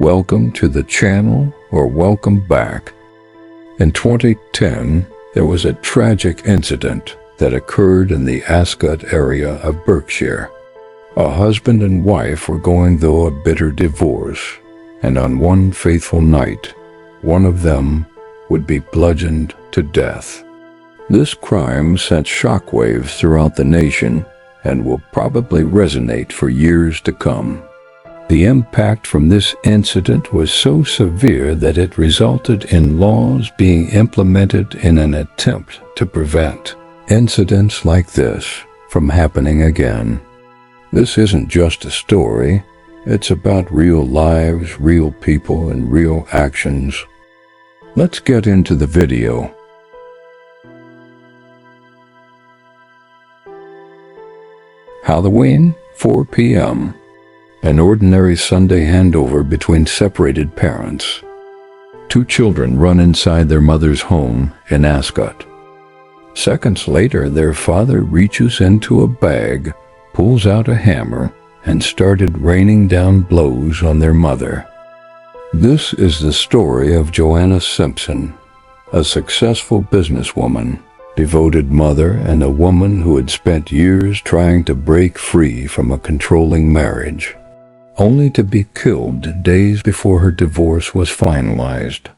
welcome to the channel or welcome back. In 2010, there was a tragic incident that occurred in the Ascot area of Berkshire. A husband and wife were going through a bitter divorce, and on one fateful night, one of them would be bludgeoned to death. This crime sent shockwaves throughout the nation and will probably resonate for years to come. The impact from this incident was so severe that it resulted in laws being implemented in an attempt to prevent incidents like this from happening again. This isn't just a story, it's about real lives, real people, and real actions. Let's get into the video. Halloween, 4 p.m. An ordinary Sunday handover between separated parents. Two children run inside their mother's home in Ascot. Seconds later, their father reaches into a bag, pulls out a hammer, and started raining down blows on their mother. This is the story of Joanna Simpson, a successful businesswoman, devoted mother, and a woman who had spent years trying to break free from a controlling marriage, only to be killed days before her divorce was finalized.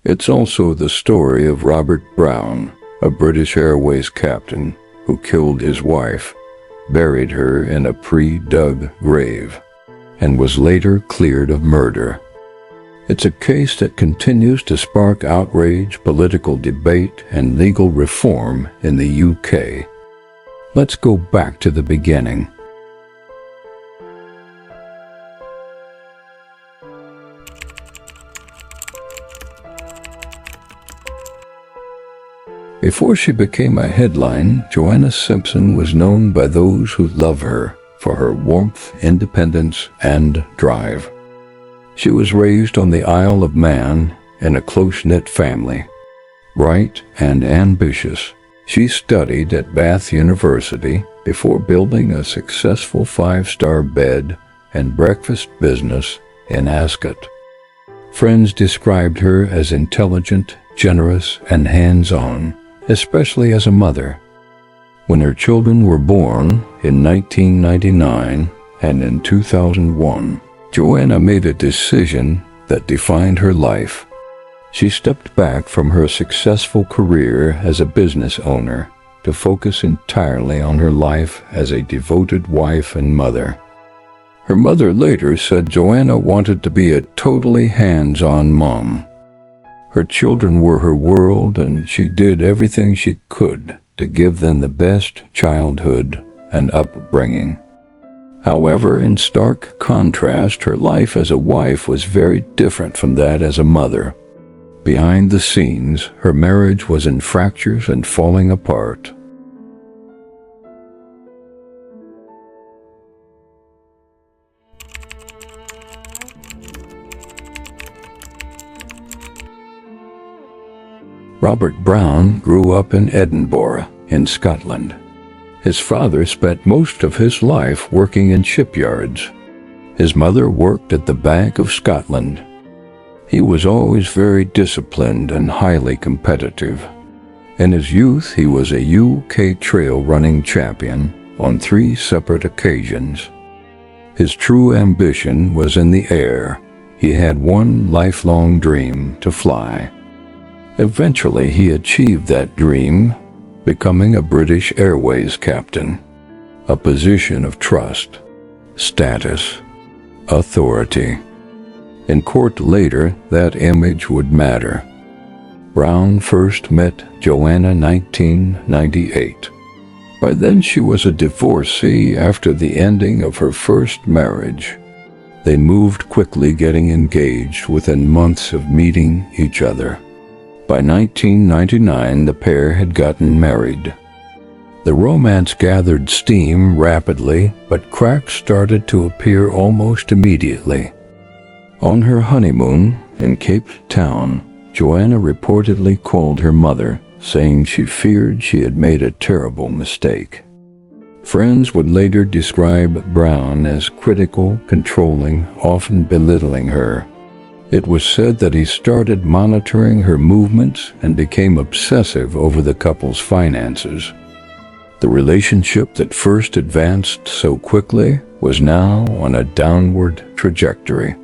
It's also the story of Robert Brown, a British Airways captain who killed his wife, buried her in a pre-dug grave, and was later cleared of murder. It's a case that continues to spark outrage, political debate, and legal reform in the UK. Let's go back to the beginning. Before she became a headline, Joanna Simpson was known by those who love her for her warmth, independence, and drive. She was raised on the Isle of Man in a close-knit family. Bright and ambitious, she studied at Bath University before building a successful 5-star bed and breakfast business in Ascot. Friends described her as intelligent, generous, and hands-on, especially as a mother. When her children were born in 1999 and in 2001, Joanna made a decision that defined her life. She stepped back from her successful career as a business owner to focus entirely on her life as a devoted wife and mother. Her mother later said Joanna wanted to be a totally hands-on mom. Her children were her world, and she did everything she could to give them the best childhood and upbringing. However, in stark contrast, her life as a wife was very different from that as a mother. Behind the scenes, her marriage was in fractures and falling apart. Robert Brown grew up in Edinburgh, in Scotland. His father spent most of his life working in shipyards. His mother worked at the Bank of Scotland. He was always very disciplined and highly competitive. In his youth, he was a UK trail running champion on 3 separate occasions. His true ambition was in the air. He had one lifelong dream: to fly. Eventually, he achieved that dream, becoming a British Airways captain, a position of trust, status, authority. In court later, that image would matter. Brown first met Joanna in 1998. By then she was a divorcee after the ending of her first marriage. They moved quickly, getting engaged within months of meeting each other. By 1999, the pair had gotten married. The romance gathered steam rapidly, but cracks started to appear almost immediately. On her honeymoon in Cape Town, Joanna reportedly called her mother, saying she feared she had made a terrible mistake. Friends would later describe Brown as critical, controlling, often belittling her. It was said that he started monitoring her movements and became obsessive over the couple's finances. The relationship that first advanced so quickly was now on a downward trajectory.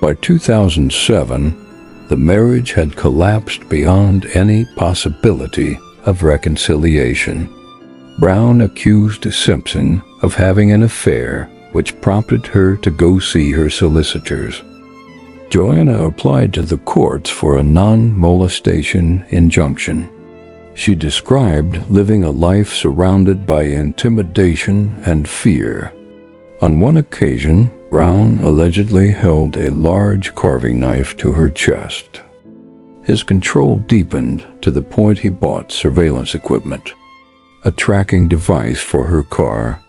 By 2007, the marriage had collapsed beyond any possibility of reconciliation. Brown accused Simpson of having an affair, which prompted her to go see her solicitors. Joanna applied to the courts for a non-molestation injunction. She described living a life surrounded by intimidation and fear. On one occasion, Brown allegedly held a large carving knife to her chest. His control deepened to the point he bought surveillance equipment, a tracking device for her car.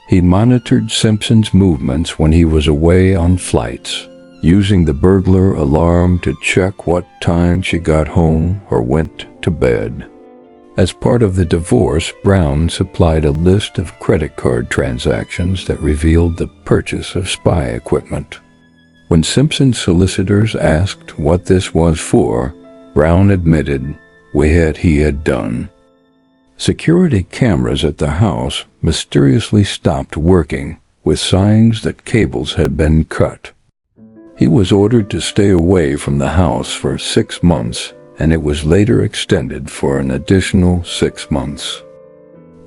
He monitored Simpson's movements when he was away on flights, using the burglar alarm to check what time she got home or went to bed. As part of the divorce, Brown supplied a list of credit card transactions that revealed the purchase of spy equipment. When Simpson's solicitors asked what this was for, Brown admitted he had done. Security cameras at the house mysteriously stopped working, with signs that cables had been cut. He was ordered to stay away from the house for 6 months, and it was later extended for an additional 6 months.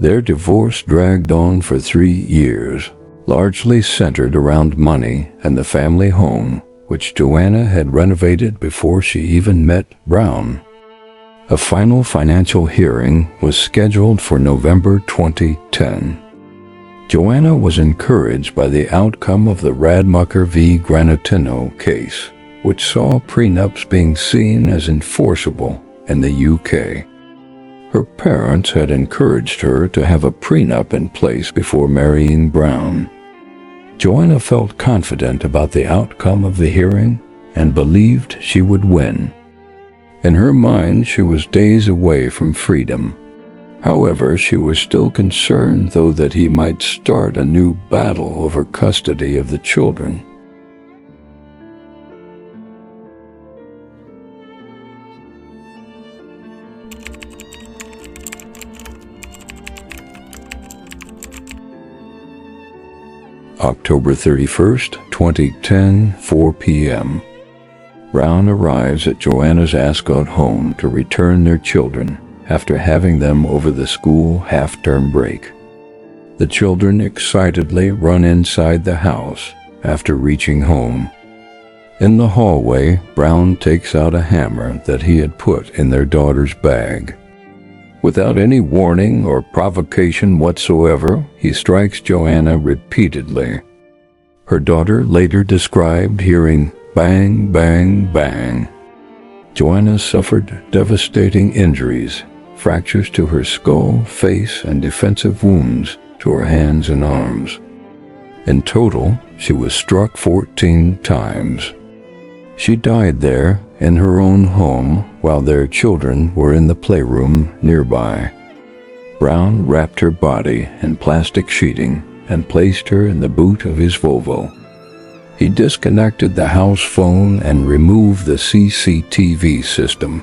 Their divorce dragged on for 3 years, largely centered around money and the family home, which Joanna had renovated before she even met Brown. A final financial hearing was scheduled for November 2010. Joanna was encouraged by the outcome of the Radmacher v. Granatino case, which saw prenups being seen as enforceable in the UK. Her parents had encouraged her to have a prenup in place before marrying Brown. Joanna felt confident about the outcome of the hearing and believed she would win. In her mind, she was days away from freedom. However, she was still concerned, though, that he might start a new battle over custody of the children. October 31st, 2010, 4 p.m. Brown arrives at Joanna's Ascot home to return their children after having them over the school half-term break. The children excitedly run inside the house after reaching home. In the hallway, Brown takes out a hammer that he had put in their daughter's bag. Without any warning or provocation whatsoever, he strikes Joanna repeatedly. Her daughter later described hearing bang, bang, bang. Joanna suffered devastating injuries, fractures to her skull, face, and defensive wounds to her hands and arms. In total, she was struck 14 times. She died there in her own home while their children were in the playroom nearby. Brown wrapped her body in plastic sheeting and placed her in the boot of his Volvo. He disconnected the house phone and removed the CCTV system.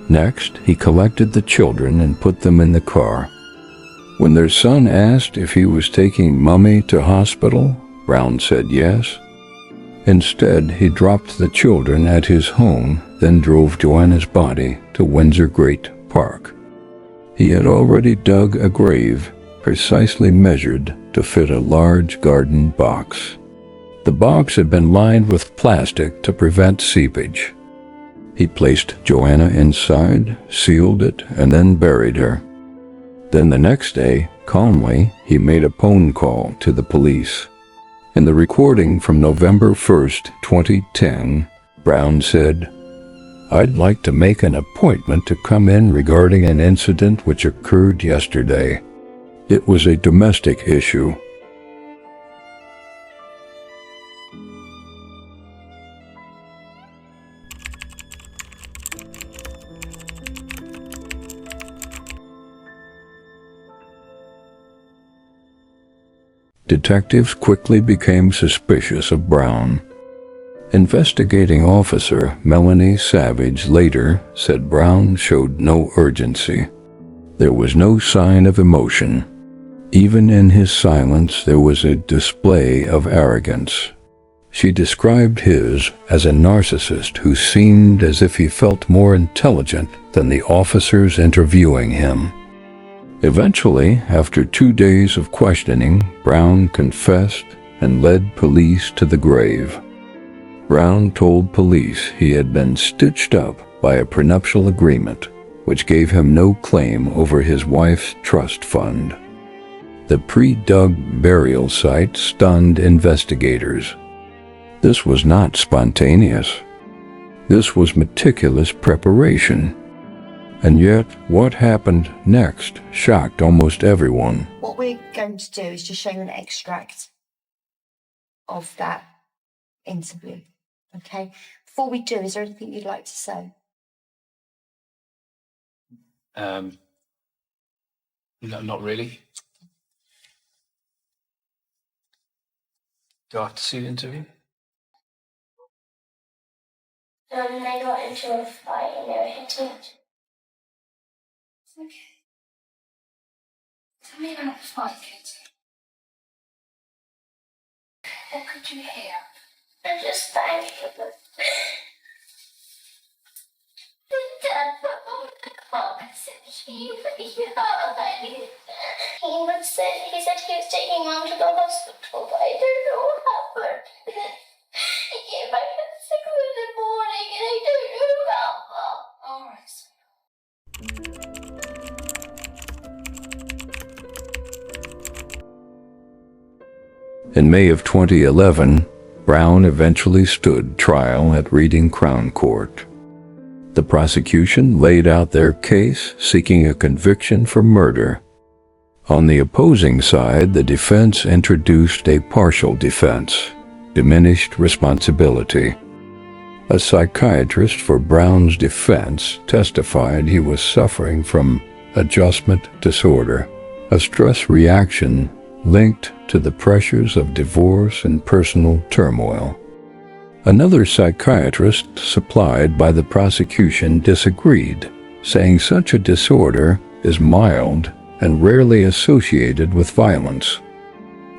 Next, he collected the children and put them in the car. When their son asked if he was taking Mummy to hospital, Brown said yes. Instead, he dropped the children at his home, then drove Joanna's body to Windsor Great Park. He had already dug a grave, precisely measured to fit a large garden box. The box had been lined with plastic to prevent seepage. He placed Joanna inside, sealed it, and then buried her. Then the next day, calmly, he made a phone call to the police. In the recording from November 1st, 2010, Brown said, "I'd like to make an appointment to come in regarding an incident which occurred yesterday. It was a domestic issue." detectives quickly became suspicious of Brown. Investigating officer Melanie Savage later said Brown showed no urgency. There was no sign of emotion. Even in his silence, there was a display of arrogance. She described his as a narcissist who seemed as if he felt more intelligent than the officers interviewing him. Eventually, after 2 days of questioning, Brown confessed and led police to the grave. Brown told police he had been stitched up by a prenuptial agreement, which gave him no claim over his wife's trust fund. The pre-dug burial site stunned investigators. This was not spontaneous. This was meticulous preparation. And yet, what happened next shocked almost everyone. What we're going to do is just show you an extract of that interview. Okay? Before we do, is there anything you'd like to say? No, not really. Do I have to see the interview? They got into a fight and they were hitting each. Okay. Tell me about the fight, Kitty. What could you hear? I just thank you. Dad put on the car and said he said he was taking Mum to the hospital, but I don't know what happened. He came back at 6 in the morning and I don't know about Mum. All right. In May of 2011, Brown eventually stood trial at Reading Crown Court. The prosecution laid out their case seeking a conviction for murder. On the opposing side, the defense introduced a partial defense, diminished responsibility. A psychiatrist for Brown's defense testified he was suffering from adjustment disorder, a stress reaction linked to the pressures of divorce and personal turmoil. Another psychiatrist supplied by the prosecution disagreed, saying such a disorder is mild and rarely associated with violence.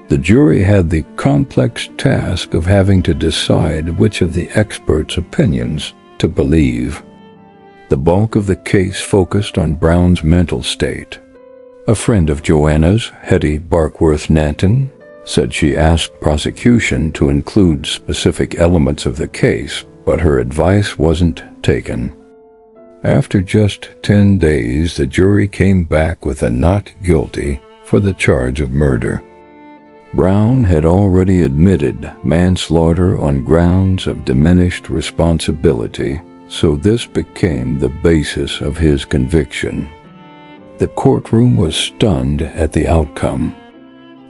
The jury had the complex task of having to decide which of the experts' opinions to believe. The bulk of the case focused on Brown's mental state. A friend of Joanna's, Hetty Barkworth-Nanton, said she asked prosecution to include specific elements of the case, but her advice wasn't taken. After just 10 days, the jury came back with a not guilty for the charge of murder. Brown had already admitted manslaughter on grounds of diminished responsibility, so this became the basis of his conviction. The courtroom was stunned at the outcome.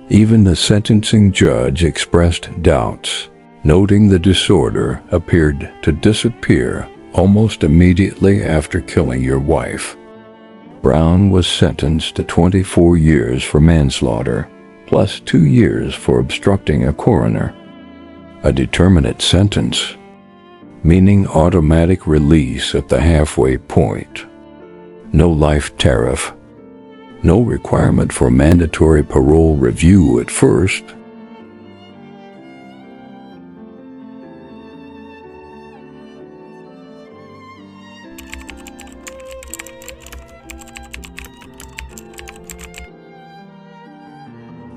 Even the sentencing judge expressed doubts, noting the disorder appeared to disappear almost immediately after killing your wife. Brown was sentenced to 24 years for manslaughter, plus 2 years for obstructing a coroner. A determinate sentence, meaning automatic release at the halfway point. No life tariff. No requirement for mandatory parole review at first.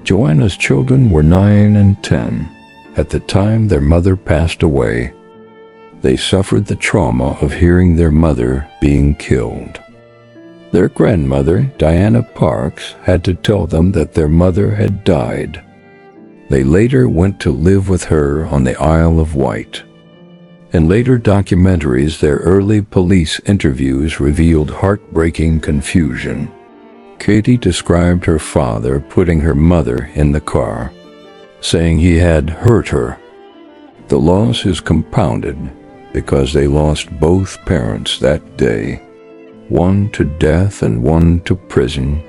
Joanna's children were 9 and 10 at the time their mother passed away. They suffered the trauma of hearing their mother being killed. Their grandmother, Diana Parks, had to tell them that their mother had died. They later went to live with her on the Isle of Wight. In later documentaries, their early police interviews revealed heartbreaking confusion. Katie described her father putting her mother in the car, saying he had hurt her. The loss is compounded because they lost both parents that day, one to death and one to prison.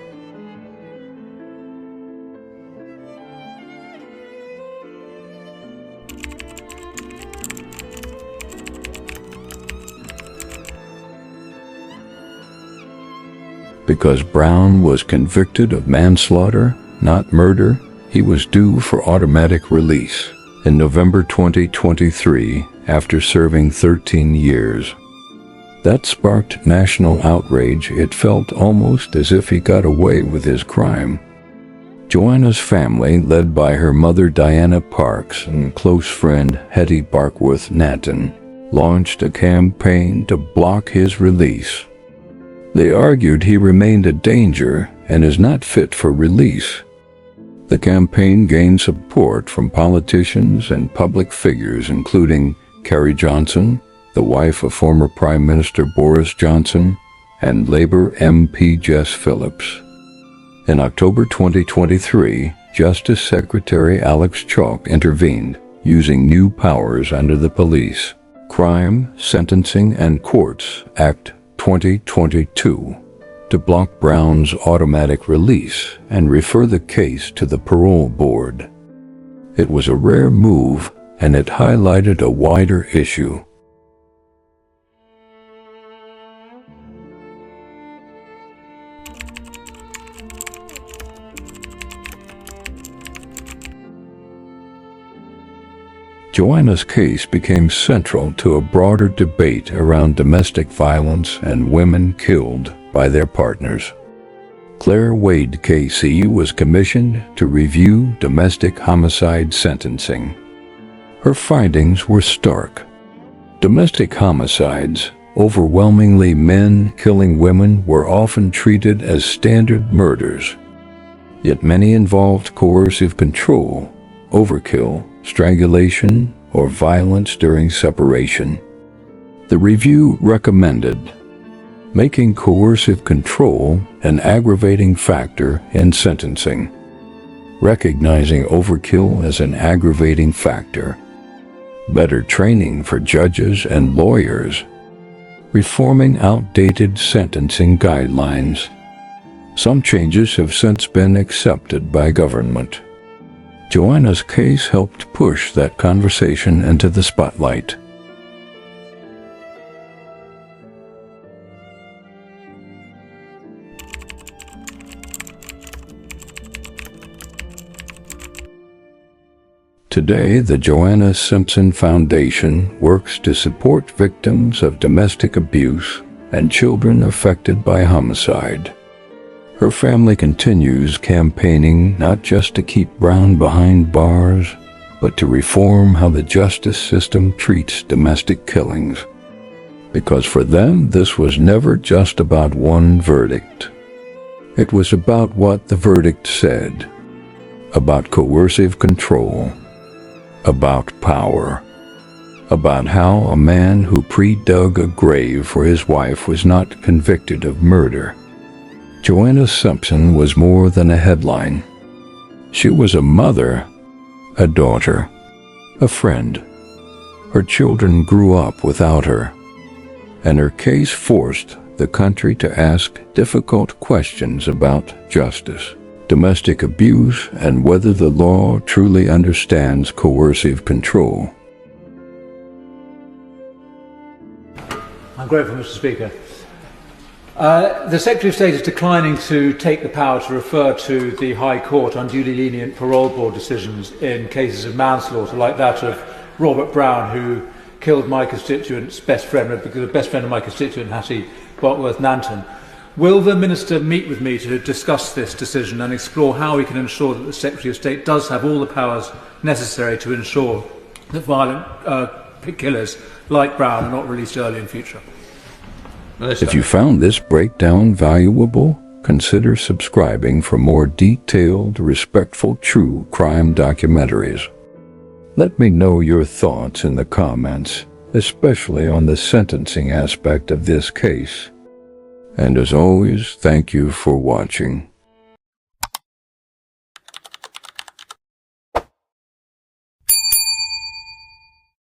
Because Brown was convicted of manslaughter, not murder, he was due for automatic release in November 2023 after serving 13 years. That sparked national outrage. It felt almost as if he got away with his crime. Joanna's family, led by her mother Diana Parks and close friend Hetty Barkworth Nathan, launched a campaign to block his release. They argued he remained a danger and is not fit for release. The campaign gained support from politicians and public figures including Carrie Johnson, the wife of former Prime Minister Boris Johnson, and Labour MP Jess Phillips. In October 2023, Justice Secretary Alex Chalk intervened, using new powers under the Police, Crime, Sentencing and Courts Act 2022 to block Brown's automatic release and refer the case to the parole board. It was a rare move, and it highlighted a wider issue. Joanna's case became central to a broader debate around domestic violence and women killed by their partners. Claire Wade KC was commissioned to review domestic homicide sentencing. Her findings were stark. Domestic homicides, overwhelmingly men killing women, were often treated as standard murders. Yet many involved coercive control, overkill, strangulation, or violence during separation. The review recommended making coercive control an aggravating factor in sentencing, recognizing overkill as an aggravating factor, better training for judges and lawyers, reforming outdated sentencing guidelines. Some changes have since been accepted by government. Joanna's case helped push that conversation into the spotlight. Today, the Joanna Simpson Foundation works to support victims of domestic abuse and children affected by homicide. Her family continues campaigning not just to keep Brown behind bars, but to reform how the justice system treats domestic killings. Because for them, this was never just about one verdict. It was about what the verdict said, about coercive control, about power, about how a man who pre-dug a grave for his wife was not convicted of murder. Joanna Simpson was more than a headline. She was a mother, a daughter, a friend. Her children grew up without her, and her case forced the country to ask difficult questions about justice, domestic abuse, and whether the law truly understands coercive control. I'm grateful, Mr. Speaker. The Secretary of State is declining to take the power to refer to the High Court unduly lenient parole board decisions in cases of manslaughter like that of Robert Brown, who killed my constituent's best friend, because the best friend of my constituent, Hattie Barkworth Nanton. Will the Minister meet with me to discuss this decision and explore how we can ensure that the Secretary of State does have all the powers necessary to ensure that violent killers like Brown are not released early in future? If you found this breakdown valuable, consider subscribing for more detailed, respectful, true crime documentaries. Let me know your thoughts in the comments, especially on the sentencing aspect of this case. And as always, thank you for watching.